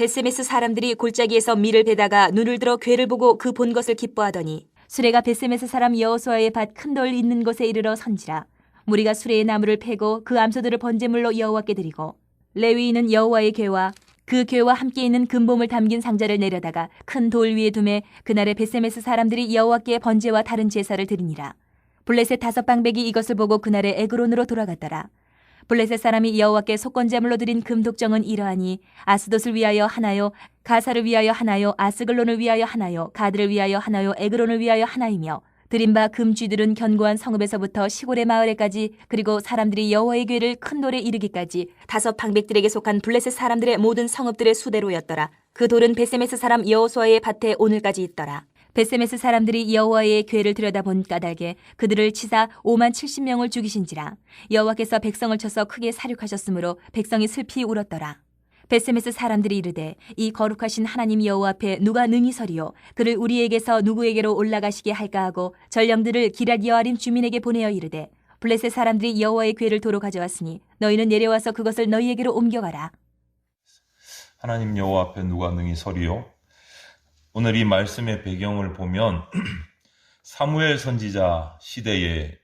벳세메스 사람들이 골짜기에서 밀을 베다가 눈을 들어 괴를 보고 그 본 것을 기뻐하더니 수레가 벳세메스 사람 여호수아의 밭 큰 돌 있는 곳에 이르러 선지라. 무리가 수레의 나무를 패고 그 암소들을 번제물로 여호와께 드리고 레위인은 여호와의 궤와 그 궤와 함께 있는 금봄을 담긴 상자를 내려다가 큰 돌 위에 두매 그날에 벳세메스 사람들이 여호와께 번제와 다른 제사를 드리니라. 블레셋 5방백이 이것을 보고 그날에 에그론으로 돌아갔더라. 블레셋 사람이 여호와께 속건제물로 드린 금독정은 이러하니 아스돗을 위하여 하나요, 가사를 위하여 하나요, 아스글론을 위하여 하나요, 가드를 위하여 하나요, 에그론을 위하여 하나이며 드린 바 금쥐들은 견고한 성읍에서부터 시골의 마을에까지 그리고 사람들이 여호와의 궤를 큰 돌에 이르기까지 5방백들에게 속한 블레셋 사람들의 모든 성읍들의 수대로였더라. 그 돌은 벳세메스 사람 여호수아의 밭에 오늘까지 있더라. 벳세메스 사람들이 여호와의 궤를 들여다본 까닭에 그들을 치사 50,070명을 죽이신지라. 여호와께서 백성을 쳐서 크게 사륙하셨으므로 백성이 슬피 울었더라. 벳세메스 사람들이 이르되 이 거룩하신 하나님 여호와 앞에 누가 능히 서리요 그를 우리에게서 누구에게로 올라가시게 할까 하고 전령들을 기럇 여아림 주민에게 보내어 이르되 블레셋 사람들이 여호와의 궤를 도로 가져왔으니 너희는 내려와서 그것을 너희에게로 옮겨가라. 하나님 여호와 앞에 누가 능히 서리요? 오늘 이 말씀의 배경을 보면 사무엘 선지자 시대에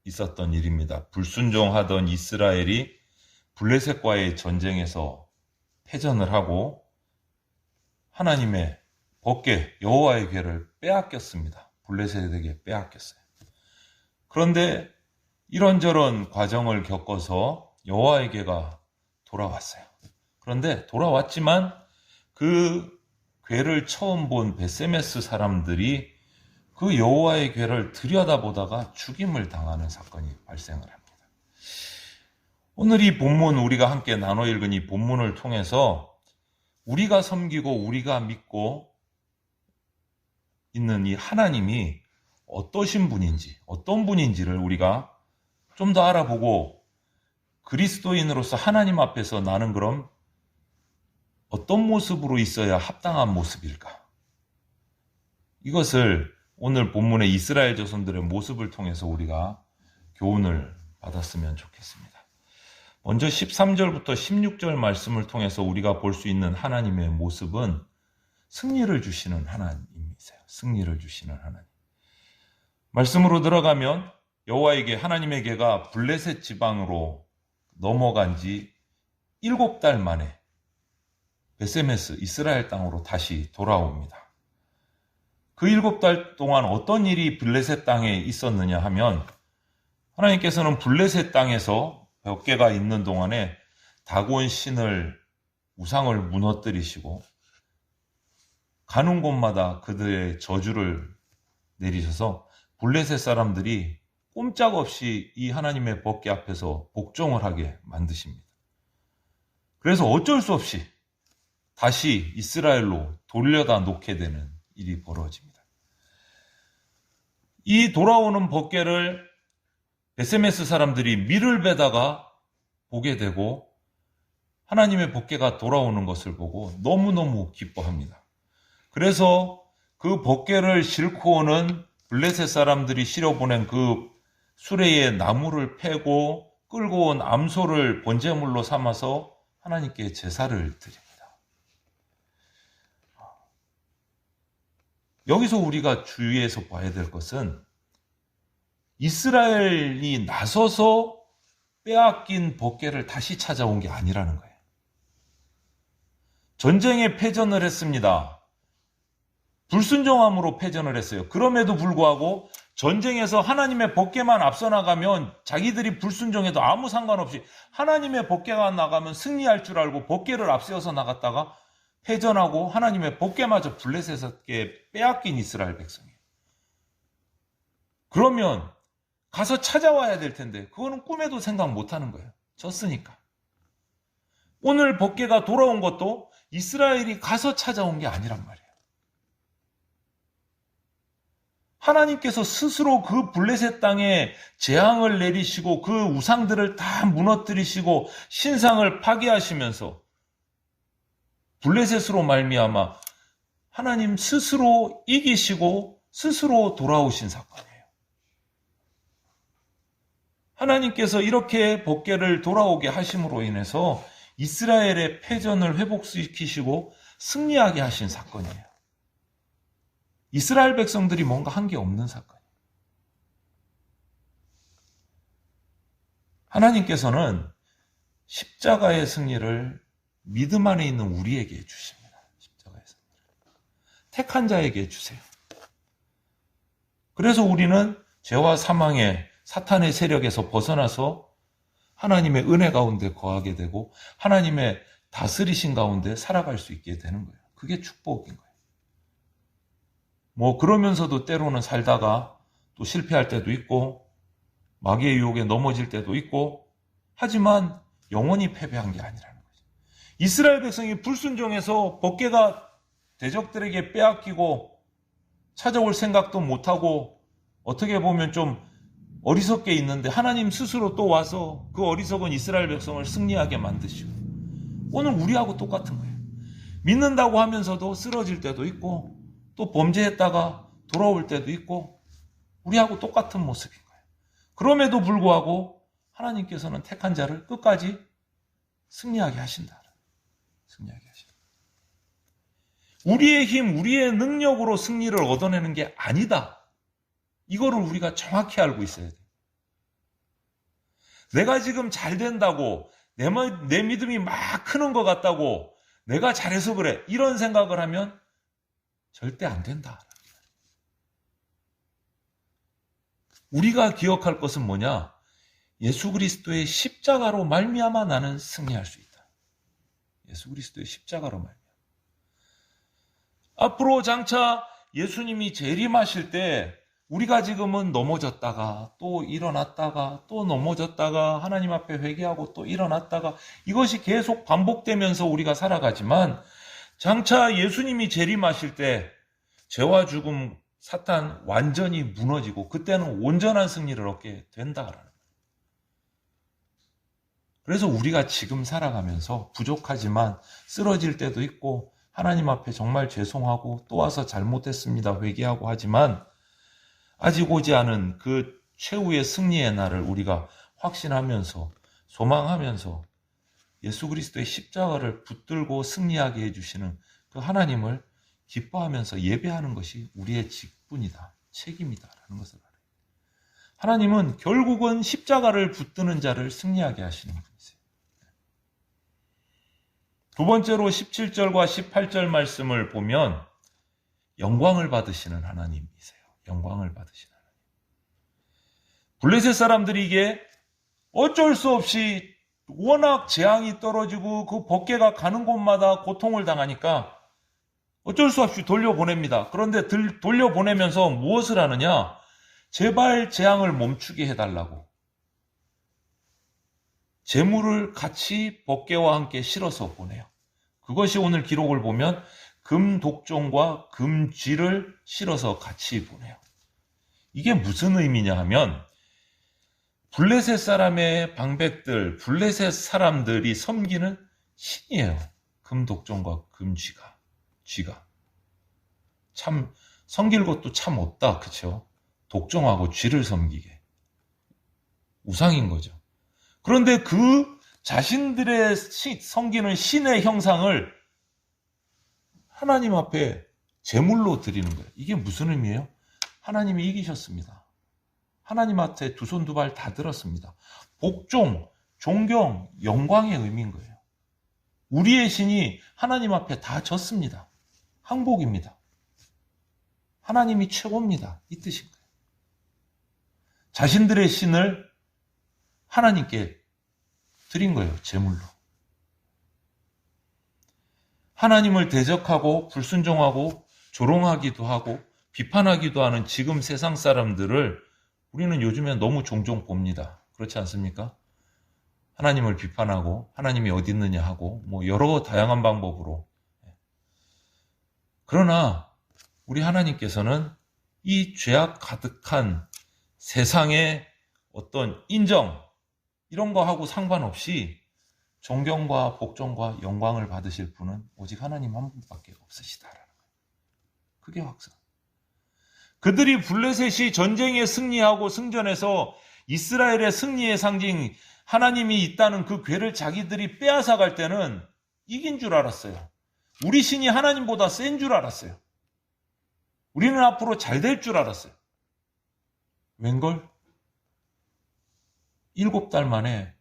있었던 일입니다. 불순종하던 이스라엘이 블레셋과의 전쟁에서 패전을 하고 하나님의 법궤 여호와의 궤를 빼앗겼습니다. 블레셋에게 빼앗겼어요. 그런데 이런저런 과정을 겪어서 여호와의 궤가 돌아왔어요. 그런데 돌아왔지만 그 궤를 처음 본 벳세메스 사람들이 그 여호와의 궤를 들여다보다가 죽임을 당하는 사건이 발생을 합니다. 오늘 이 본문 우리가 함께 나눠 읽은 이 본문을 통해서 우리가 섬기고 우리가 믿고 있는 이 하나님이 어떠신 분인지 어떤 분인지를 우리가 좀 더 알아보고 그리스도인으로서 하나님 앞에서 나는 그럼 어떤 모습으로 있어야 합당한 모습일까? 이것을 오늘 본문의 이스라엘 자손들의 모습을 통해서 우리가 교훈을 받았으면 좋겠습니다. 먼저 13절부터 16절 말씀을 통해서 우리가 볼 수 있는 하나님의 모습은 승리를 주시는 하나님이세요. 승리를 주시는 하나님. 말씀으로 들어가면 여호와에게 하나님의 궤가 블레셋 지방으로 넘어간 지 7달 만에 벳세메스 이스라엘 땅으로 다시 돌아옵니다. 그 7달 동안 어떤 일이 블레셋 땅에 있었느냐 하면 하나님께서는 블레셋 땅에서 벽궤가 있는 동안에 다곤 신을 우상을 무너뜨리시고 가는 곳마다 그들의 저주를 내리셔서 블레셋 사람들이 꼼짝없이 이 하나님의 법궤 앞에서 복종을 하게 만드십니다. 그래서 어쩔 수 없이 다시 이스라엘로 돌려다 놓게 되는 일이 벌어집니다. 이 돌아오는 법궤를 벳세메스 사람들이 밀을 베다가 보게 되고 하나님의 법궤가 돌아오는 것을 보고 너무너무 기뻐합니다. 그래서 그 법궤를 싣고 오는 블레셋 사람들이 실어보낸 그 수레의 나무를 패고 끌고 온 암소를 번제물로 삼아서 하나님께 제사를 드립니다. 여기서 우리가 주의해서 봐야 될 것은 이스라엘이 나서서 빼앗긴 법궤를 다시 찾아온 게 아니라는 거예요. 전쟁에 패전을 했습니다. 불순종함으로 패전을 했어요. 그럼에도 불구하고 전쟁에서 하나님의 법궤만 앞서 나가면 자기들이 불순종해도 아무 상관없이 하나님의 법궤가 나가면 승리할 줄 알고 법궤를 앞세워서 나갔다가 패전하고 하나님의 법궤마저 블레셋에게 빼앗긴 이스라엘 백성이에요. 그러면 가서 찾아와야 될 텐데 그거는 꿈에도 생각 못하는 거예요. 졌으니까. 오늘 법궤가 돌아온 것도 이스라엘이 가서 찾아온 게 아니란 말이에요. 하나님께서 스스로 그 블레셋 땅에 재앙을 내리시고 그 우상들을 다 무너뜨리시고 신상을 파괴하시면서 블레셋으로 말미암아 하나님 스스로 이기시고 스스로 돌아오신 사건이에요. 하나님께서 이렇게 법궤를 돌아오게 하심으로 인해서 이스라엘의 패전을 회복시키시고 승리하게 하신 사건이에요. 이스라엘 백성들이 뭔가 한 게 없는 사건이에요. 하나님께서는 십자가의 승리를 믿음 안에 있는 우리에게 주십니다. 십자가의 승리를. 택한 자에게 주세요. 그래서 우리는 죄와 사망의 사탄의 세력에서 벗어나서 하나님의 은혜 가운데 거하게 되고 하나님의 다스리신 가운데 살아갈 수 있게 되는 거예요. 그게 축복인 거예요. 그러면서도 때로는 살다가 또 실패할 때도 있고 마귀의 유혹에 넘어질 때도 있고 하지만 영원히 패배한 게 아니라는 거죠. 이스라엘 백성이 불순종해서 법궤가 대적들에게 빼앗기고 찾아올 생각도 못하고 어떻게 보면 좀 어리석게 있는데 하나님 스스로 또 와서 그 어리석은 이스라엘 백성을 승리하게 만드시고 오늘 우리하고 똑같은 거예요. 믿는다고 하면서도 쓰러질 때도 있고 또 범죄했다가 돌아올 때도 있고 우리하고 똑같은 모습인 거예요. 그럼에도 불구하고 하나님께서는 택한 자를 끝까지 승리하게 하신다. 승리하게 하신다. 우리의 힘, 우리의 능력으로 승리를 얻어내는 게 아니다. 이거를 우리가 정확히 알고 있어야 돼요. 내가 지금 잘 된다고 내 믿음이 막 크는 것 같다고 내가 잘해서 그래 이런 생각을 하면 절대 안 된다. 우리가 기억할 것은 뭐냐? 예수 그리스도의 십자가로 말미암아 나는 승리할 수 있다. 예수 그리스도의 십자가로 말미암아. 앞으로 장차 예수님이 재림하실 때 우리가 지금은 넘어졌다가 또 일어났다가 또 넘어졌다가 하나님 앞에 회개하고 또 일어났다가 이것이 계속 반복되면서 우리가 살아가지만 장차 예수님이 재림하실 때 죄와 죽음, 사탄 완전히 무너지고 그때는 온전한 승리를 얻게 된다라는 거예요. 그래서 우리가 지금 살아가면서 부족하지만 쓰러질 때도 있고 하나님 앞에 정말 죄송하고 또 와서 잘못했습니다 회개하고 하지만 아직 오지 않은 그 최후의 승리의 날을 우리가 확신하면서 소망하면서 예수 그리스도의 십자가를 붙들고 승리하게 해주시는 그 하나님을 기뻐하면서 예배하는 것이 우리의 직분이다, 책임이다라는 것을 알아요. 하나님은 결국은 십자가를 붙드는 자를 승리하게 하시는 분이세요. 두 번째로 17절과 18절 말씀을 보면 영광을 받으시는 하나님이세요. 영광을 받으시는 하나님. 블레셋 사람들이 이게 어쩔 수 없이 워낙 재앙이 떨어지고 그 법궤가 가는 곳마다 고통을 당하니까 어쩔 수 없이 돌려보냅니다. 그런데 돌려보내면서 무엇을 하느냐? 제발 재앙을 멈추게 해달라고. 재물을 같이 법궤와 함께 실어서 보내요. 그것이 오늘 기록을 보면 금독종과 금쥐를 실어서 같이 보내요. 이게 무슨 의미냐 하면 블레셋 사람의 방백들, 블레셋 사람들이 섬기는 신이에요. 금독종과 금쥐가. 참 섬길 것도 참 없다. 그렇죠? 독종하고 쥐를 섬기게. 우상인 거죠. 그런데 그 자신들의 섬기는 신의 형상을 하나님 앞에 제물로 드리는 거예요. 이게 무슨 의미예요? 하나님이 이기셨습니다. 하나님 앞에 두 손 두 발 다 들었습니다. 복종, 존경, 영광의 의미인 거예요. 우리의 신이 하나님 앞에 다 졌습니다. 항복입니다. 하나님이 최고입니다. 이 뜻인 거예요. 자신들의 신을 하나님께 드린 거예요. 제물로. 하나님을 대적하고 불순종하고 조롱하기도 하고 비판하기도 하는 지금 세상 사람들을 우리는 요즘에 너무 종종 봅니다. 그렇지 않습니까? 하나님을 비판하고 하나님이 어디 있느냐 하고 여러 다양한 방법으로. 그러나 우리 하나님께서는 이 죄악 가득한 세상의 어떤 인정 이런 거 하고 상관없이 존경과 복종과 영광을 받으실 분은 오직 하나님 한 분밖에 없으시다라는 거예요. 그게 확산. 그들이 블레셋이 전쟁에 승리하고 승전해서 이스라엘의 승리의 상징 하나님이 있다는 그 괴를 자기들이 빼앗아 갈 때는 이긴 줄 알았어요. 우리 신이 하나님보다 센 줄 알았어요. 우리는 앞으로 잘 될 줄 알았어요. 웬걸? 7달 만에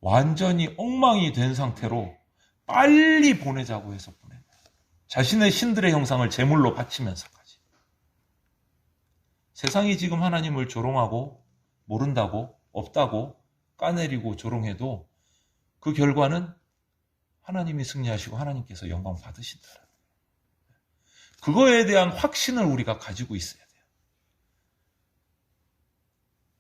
완전히 엉망이 된 상태로 빨리 보내자고 해서 보낸 거예요. 자신의 신들의 형상을 제물로 바치면서까지. 세상이 지금 하나님을 조롱하고 모른다고 없다고 까내리고 조롱해도 그 결과는 하나님이 승리하시고 하나님께서 영광 받으신다. 그거에 대한 확신을 우리가 가지고 있어야 돼요.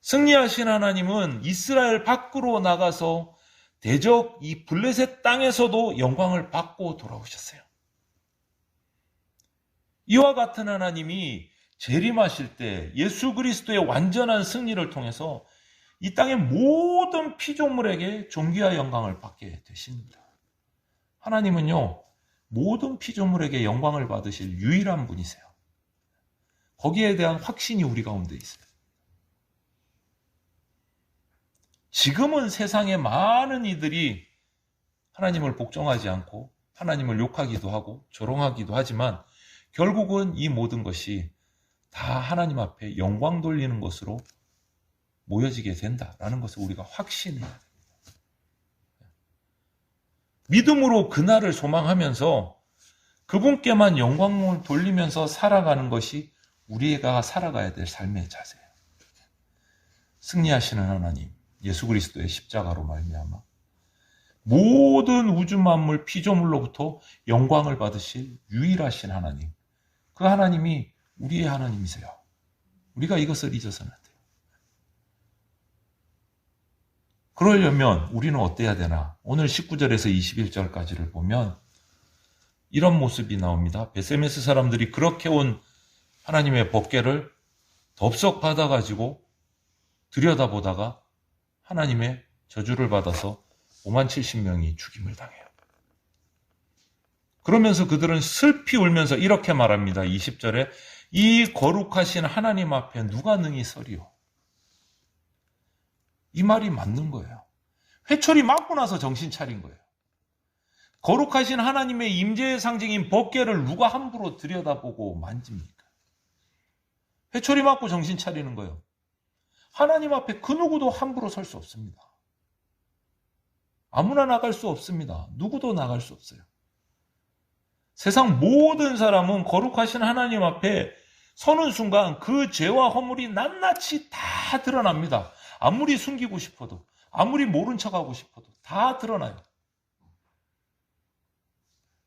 승리하신 하나님은 이스라엘 밖으로 나가서 대적 이 블레셋 땅에서도 영광을 받고 돌아오셨어요. 이와 같은 하나님이 재림하실 때 예수 그리스도의 완전한 승리를 통해서 이 땅의 모든 피조물에게 존귀와 영광을 받게 되십니다. 하나님은요, 모든 피조물에게 영광을 받으실 유일한 분이세요. 거기에 대한 확신이 우리 가운데 있어요. 지금은 세상의 많은 이들이 하나님을 복종하지 않고 하나님을 욕하기도 하고 조롱하기도 하지만 결국은 이 모든 것이 다 하나님 앞에 영광 돌리는 것으로 모여지게 된다라는 것을 우리가 확신해야 됩니다. 믿음으로 그날을 소망하면서 그분께만 영광을 돌리면서 살아가는 것이 우리가 살아가야 될 삶의 자세예요. 승리하시는 하나님, 예수 그리스도의 십자가로 말미암아 모든 우주 만물 피조물로부터 영광을 받으실 유일하신 하나님, 그 하나님이 우리의 하나님이세요. 우리가 이것을 잊어서는 안 돼요. 그러려면 우리는 어때야 되나? 오늘 19절에서 21절까지를 보면 이런 모습이 나옵니다. 베세메스 사람들이 그렇게 온 하나님의 법궤를 덥석 받아가지고 들여다보다가 하나님의 저주를 받아서 57,000명이 죽임을 당해요. 그러면서 그들은 슬피 울면서 이렇게 말합니다. 20절에 이 거룩하신 하나님 앞에 누가 능히 서리요? 이 말이 맞는 거예요. 회초리 맞고 나서 정신 차린 거예요. 거룩하신 하나님의 임재의 상징인 법궤를 누가 함부로 들여다보고 만집니까? 회초리 맞고 정신 차리는 거예요. 하나님 앞에 그 누구도 함부로 설 수 없습니다. 아무나 나갈 수 없습니다. 누구도 나갈 수 없어요. 세상 모든 사람은 거룩하신 하나님 앞에 서는 순간 그 죄와 허물이 낱낱이 다 드러납니다. 아무리 숨기고 싶어도, 아무리 모른 척하고 싶어도 다 드러나요.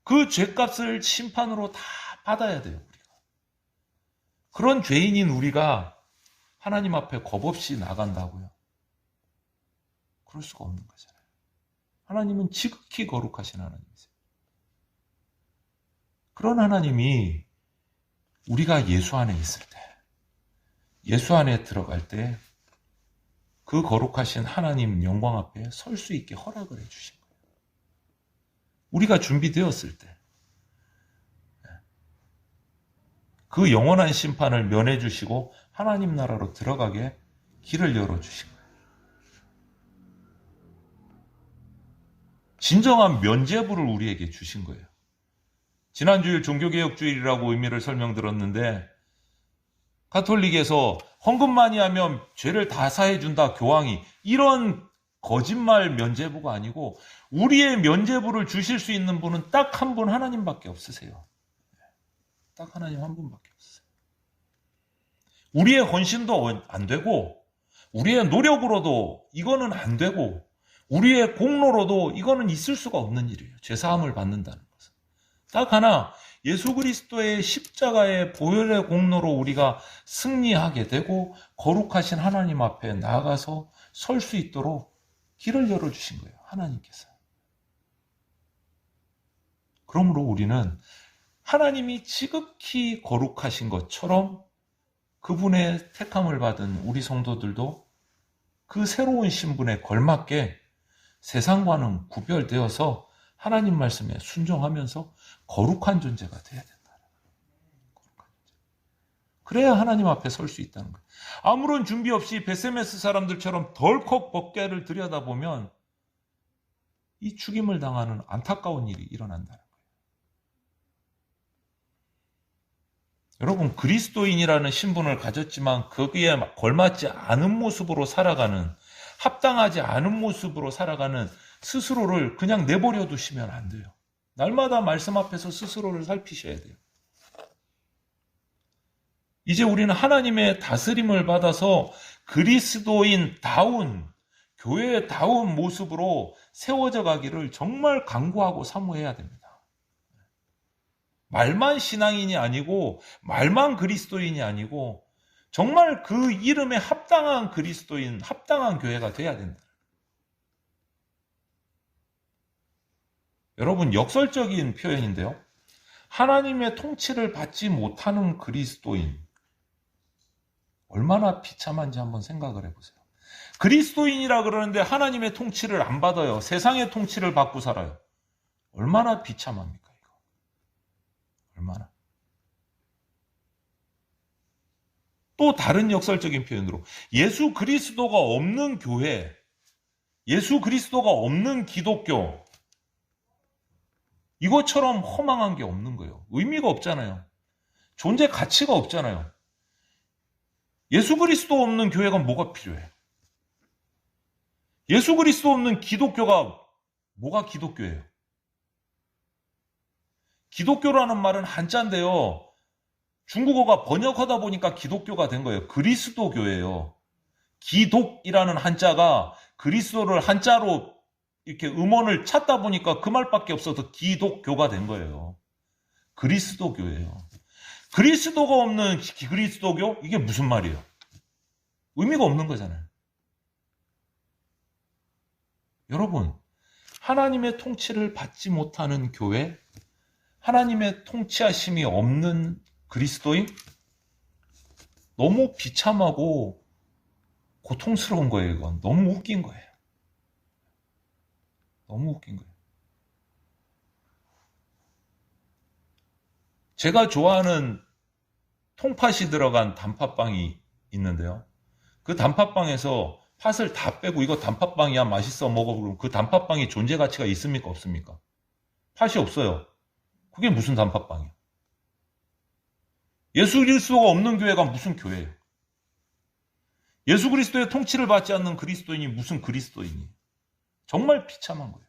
그 죄값을 심판으로 다 받아야 돼요, 우리가. 그런 죄인인 우리가 하나님 앞에 겁없이 나간다고요? 그럴 수가 없는 거잖아요. 하나님은 지극히 거룩하신 하나님이세요. 그런 하나님이 우리가 예수 안에 있을 때, 예수 안에 들어갈 때 그 거룩하신 하나님 영광 앞에 설 수 있게 허락을 해주신 거예요. 우리가 준비되었을 때 그 영원한 심판을 면해 주시고 하나님 나라로 들어가게 길을 열어주신 거예요. 진정한 면죄부를 우리에게 주신 거예요. 지난주일 종교개혁주일이라고 의미를 설명드렸는데 가톨릭에서 헌금 많이 하면 죄를 다 사해준다, 교황이. 이런 거짓말 면죄부가 아니고 우리의 면죄부를 주실 수 있는 분은 딱 한 분 하나님밖에 없으세요. 딱 하나님 한 분밖에 없으세요. 우리의 헌신도 안 되고 우리의 노력으로도 이거는 안 되고 우리의 공로로도 이거는 있을 수가 없는 일이에요. 죄사함을 받는다는 것은. 딱 하나, 예수 그리스도의 십자가의 보혈의 공로로 우리가 승리하게 되고 거룩하신 하나님 앞에 나아가서 설 수 있도록 길을 열어주신 거예요. 하나님께서. 그러므로 우리는 하나님이 지극히 거룩하신 것처럼 그분의 택함을 받은 우리 성도들도 그 새로운 신분에 걸맞게 세상과는 구별되어서 하나님 말씀에 순종하면서 거룩한 존재가 되어야 된다. 그래야 하나님 앞에 설 수 있다는 거예요. 아무런 준비 없이 베세메스 사람들처럼 덜컥 법궤를 들여다보면 이 죽임을 당하는 안타까운 일이 일어난다는 거예요. 여러분, 그리스도인이라는 신분을 가졌지만 거기에 걸맞지 않은 모습으로 살아가는, 합당하지 않은 모습으로 살아가는 스스로를 그냥 내버려 두시면 안 돼요. 날마다 말씀 앞에서 스스로를 살피셔야 돼요. 이제 우리는 하나님의 다스림을 받아서 그리스도인다운, 교회다운 모습으로 세워져 가기를 정말 간구하고 사모해야 됩니다. 말만 신앙인이 아니고, 말만 그리스도인이 아니고, 정말 그 이름에 합당한 그리스도인, 합당한 교회가 돼야 된다. 여러분, 역설적인 표현인데요. 하나님의 통치를 받지 못하는 그리스도인, 얼마나 비참한지 한번 생각을 해보세요. 그리스도인이라 그러는데 하나님의 통치를 안 받아요. 세상의 통치를 받고 살아요. 얼마나 비참합니까, 이거? 얼마나. 또 다른 역설적인 표현으로 예수 그리스도가 없는 교회, 예수 그리스도가 없는 기독교, 이것처럼 허망한 게 없는 거예요. 의미가 없잖아요. 존재 가치가 없잖아요. 예수 그리스도 없는 교회가 뭐가 필요해? 예수 그리스도 없는 기독교가 뭐가 기독교예요? 기독교라는 말은 한자인데요. 중국어가 번역하다 보니까 기독교가 된 거예요. 그리스도교예요. 기독이라는 한자가 그리스도를 한자로 이렇게 음원을 찾다 보니까 그 말밖에 없어서 기독교가 된 거예요. 그리스도교예요. 그리스도가 없는 그리스도교? 이게 무슨 말이에요? 의미가 없는 거잖아요. 여러분, 하나님의 통치를 받지 못하는 교회, 하나님의 통치하심이 없는 그리스도인? 너무 비참하고 고통스러운 거예요, 이건. 너무 웃긴 거예요. 너무 웃긴 거예요. 제가 좋아하는 통팥이 들어간 단팥빵이 있는데요. 그 단팥빵에서 팥을 다 빼고 이거 단팥빵이야, 맛있어 먹어. 그러면 그 단팥빵이 존재 가치가 있습니까, 없습니까? 팥이 없어요. 그게 무슨 단팥빵이에요? 예수 그리스도가 없는 교회가 무슨 교회예요? 예수 그리스도의 통치를 받지 않는 그리스도인이 무슨 그리스도인이에요? 정말 비참한 거예요.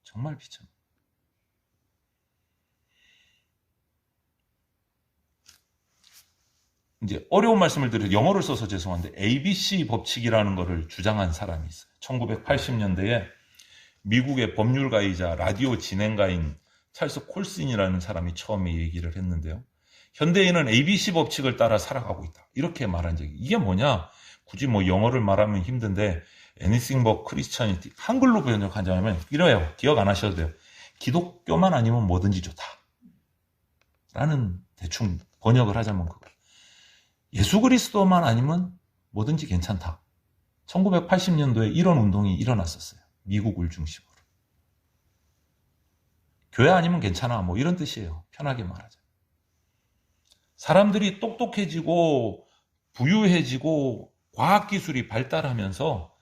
정말 비참. 이제 어려운 말씀을 드려 영어를 써서 죄송한데 ABC 법칙이라는 것을 주장한 사람이 있어요. 1980년대에 미국의 법률가이자 라디오 진행가인 찰스 콜슨이라는 사람이 처음에 얘기를 했는데요. 현대인은 ABC 법칙을 따라 살아가고 있다. 이렇게 말한 적이. 이게 뭐냐? 굳이 뭐 영어를 말하면 힘든데 anything but Christianity. 한글로 번역하자면 이래요. 기억 안 하셔도 돼요. 기독교만 아니면 뭐든지 좋다. 라는 대충 번역을 하자면 그거. 예수 그리스도만 아니면 뭐든지 괜찮다. 1980년도에 이런 운동이 일어났었어요. 미국을 중심으로. 교회 아니면 괜찮아. 뭐 이런 뜻이에요. 편하게 말하자. 사람들이 똑똑해지고 부유해지고 과학기술이 발달하면서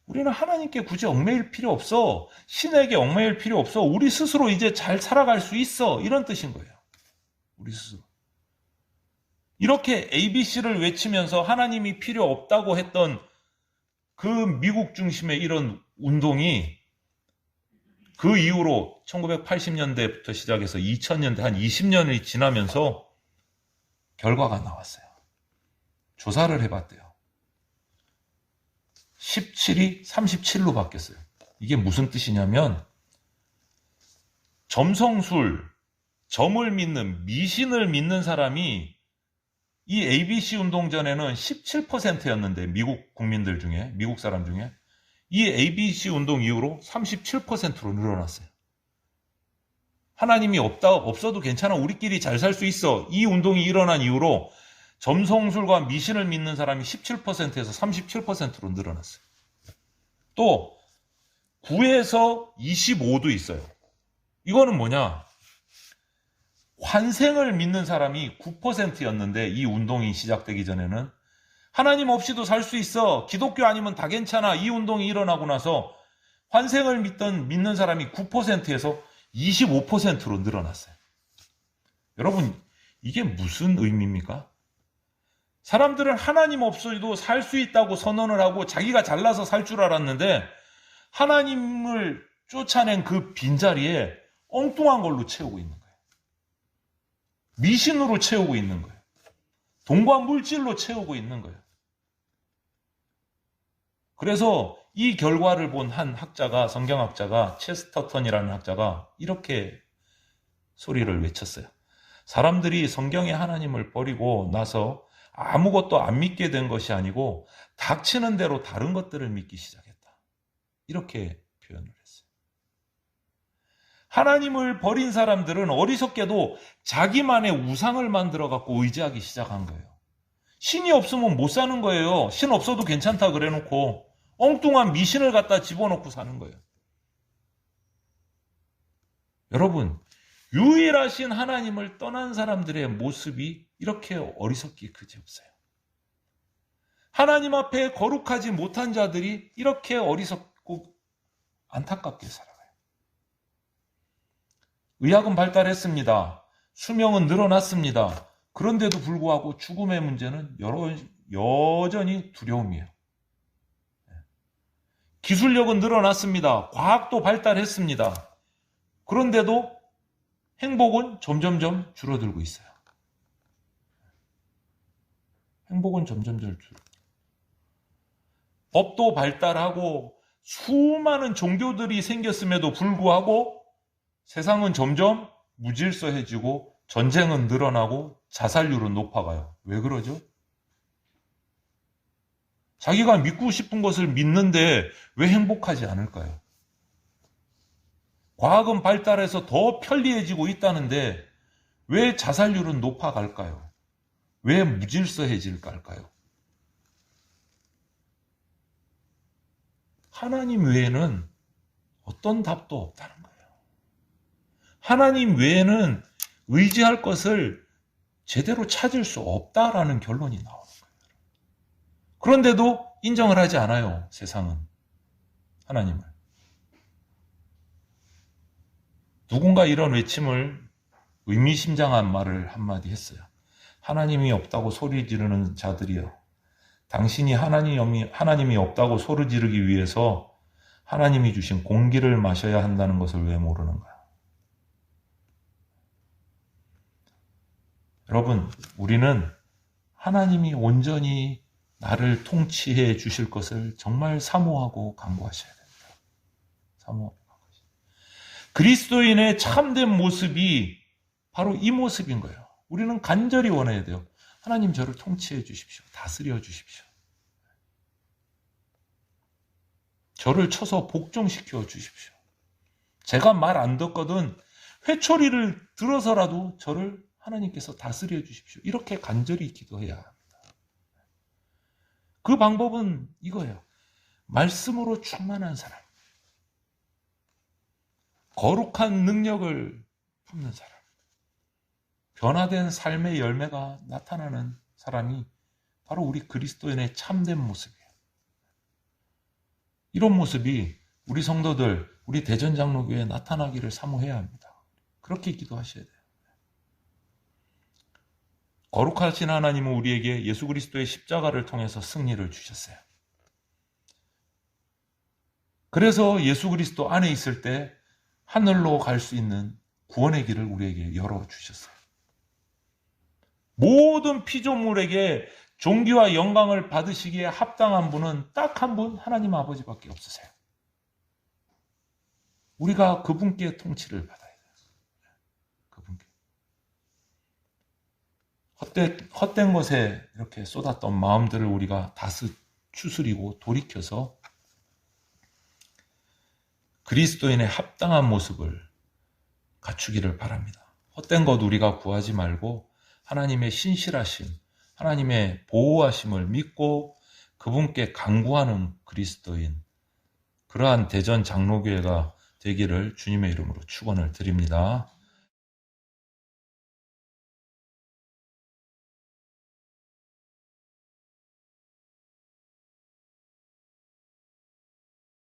우리는 하나님께 굳이 얽매일 필요 없어. 신에게 얽매일 필요 없어. 우리 스스로 이제 잘 살아갈 수 있어. 이런 뜻인 거예요. 우리 스스로. 이렇게 ABC를 외치면서 하나님이 필요 없다고 했던 그 미국 중심의 이런 운동이 그 이후로 1980년대부터 시작해서 2000년대 한 20년이 지나면서 결과가 나왔어요. 조사를 해봤대요. 17이 37로 바뀌었어요. 이게 무슨 뜻이냐면 점성술, 점을 믿는, 미신을 믿는 사람이 이 ABC 운동 전에는 17%였는데 미국 국민들 중에, 미국 사람 중에 이 ABC 운동 이후로 37%로 늘어났어요. 하나님이 없어도 괜찮아. 우리끼리 잘 살 수 있어. 이 운동이 일어난 이후로 점성술과 미신을 믿는 사람이 17%에서 37%로 늘어났어요. 또 9에서 25도 있어요. 이거는 뭐냐? 환생을 믿는 사람이 9%였는데 이 운동이 시작되기 전에는 하나님 없이도 살 수 있어. 기독교 아니면 다 괜찮아. 이 운동이 일어나고 나서 환생을 믿는 사람이 9%에서 25%로 늘어났어요. 여러분, 이게 무슨 의미입니까? 사람들은 하나님 없이도 살 수 있다고 선언을 하고 자기가 잘나서 살 줄 알았는데 하나님을 쫓아낸 그 빈자리에 엉뚱한 걸로 채우고 있는 거예요. 미신으로 채우고 있는 거예요. 돈과 물질로 채우고 있는 거예요. 그래서 이 결과를 본 한 학자가, 성경학자가, 체스터턴이라는 학자가 이렇게 소리를 외쳤어요. 사람들이 성경의 하나님을 버리고 나서 아무것도 안 믿게 된 것이 아니고 닥치는 대로 다른 것들을 믿기 시작했다. 이렇게 표현을 했어요. 하나님을 버린 사람들은 어리석게도 자기만의 우상을 만들어 갖고 의지하기 시작한 거예요. 신이 없으면 못 사는 거예요. 신 없어도 괜찮다 그래놓고 엉뚱한 미신을 갖다 집어넣고 사는 거예요. 여러분, 유일하신 하나님을 떠난 사람들의 모습이 이렇게 어리석기 그지없어요. 하나님 앞에 거룩하지 못한 자들이 이렇게 어리석고 안타깝게 살아가요. 의학은 발달했습니다. 수명은 늘어났습니다. 그런데도 불구하고 죽음의 문제는 여전히 두려움이에요. 기술력은 늘어났습니다. 과학도 발달했습니다. 그런데도 행복은 점점점 줄어들고 있어요. 행복은 점점점 줄어들고 법도 발달하고 수많은 종교들이 생겼음에도 불구하고 세상은 점점 무질서해지고 전쟁은 늘어나고 자살률은 높아가요. 왜 그러죠? 자기가 믿고 싶은 것을 믿는데 왜 행복하지 않을까요? 과학은 발달해서 더 편리해지고 있다는데 왜 자살률은 높아갈까요? 왜 무질서해질까요? 하나님 외에는 어떤 답도 없다는 거예요. 하나님 외에는 의지할 것을 제대로 찾을 수 없다라는 결론이 나오는 거예요. 그런데도 인정을 하지 않아요, 세상은. 하나님을. 누군가 이런 외침을 의미심장한 말을 한마디 했어요. 하나님이 없다고 소리 지르는 자들이여. 당신이 하나님이 없다고 소리 지르기 위해서 하나님이 주신 공기를 마셔야 한다는 것을 왜 모르는가? 여러분, 우리는 하나님이 온전히 나를 통치해 주실 것을 정말 사모하고 간구하셔야 됩니다. 사모하고 간구하셔야 됩니다. 그리스도인의 참된 모습이 바로 이 모습인 거예요. 우리는 간절히 원해야 돼요. 하나님 저를 통치해 주십시오. 다스려 주십시오. 저를 쳐서 복종시켜 주십시오. 제가 말 안 듣거든 회초리를 들어서라도 저를 하나님께서 다스려 주십시오. 이렇게 간절히 기도해야 합니다. 그 방법은 이거예요. 말씀으로 충만한 사람. 거룩한 능력을 품는 사람. 변화된 삶의 열매가 나타나는 사람이 바로 우리 그리스도인의 참된 모습이에요. 이런 모습이 우리 성도들, 우리 대전장로교회에 나타나기를 사모해야 합니다. 그렇게 기도하셔야 돼요. 거룩하신 하나님은 우리에게 예수 그리스도의 십자가를 통해서 승리를 주셨어요. 그래서 예수 그리스도 안에 있을 때 하늘로 갈 수 있는 구원의 길을 우리에게 열어주셨어요. 모든 피조물에게 존귀와 영광을 받으시기에 합당한 분은 딱 한 분, 하나님 아버지밖에 없으세요. 우리가 그분께 통치를 받아야 돼요. 그분께. 헛된 것에 이렇게 쏟았던 마음들을 우리가 추스리고 돌이켜서 그리스도인의 합당한 모습을 갖추기를 바랍니다. 헛된 것 우리가 구하지 말고 하나님의 신실하심, 하나님의 보호하심을 믿고 그분께 간구하는 그리스도인, 그러한 대전 장로교회가 되기를 주님의 이름으로 축원을 드립니다.